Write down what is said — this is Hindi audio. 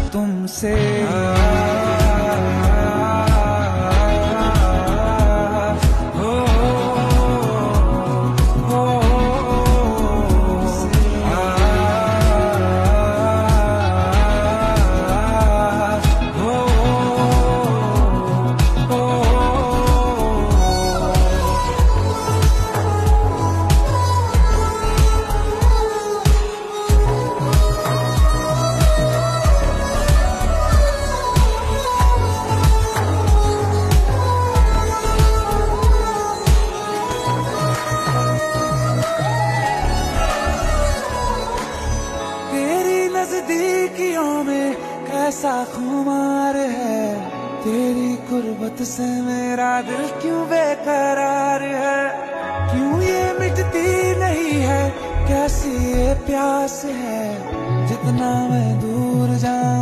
तुमसे। नजदीकियों में कैसा खुमार है, तेरी गुर्बत से मेरा दिल क्यों बेकरार है। क्यों ये मिटती नहीं है, कैसी ये प्यास है, जितना मैं दूर जाऊं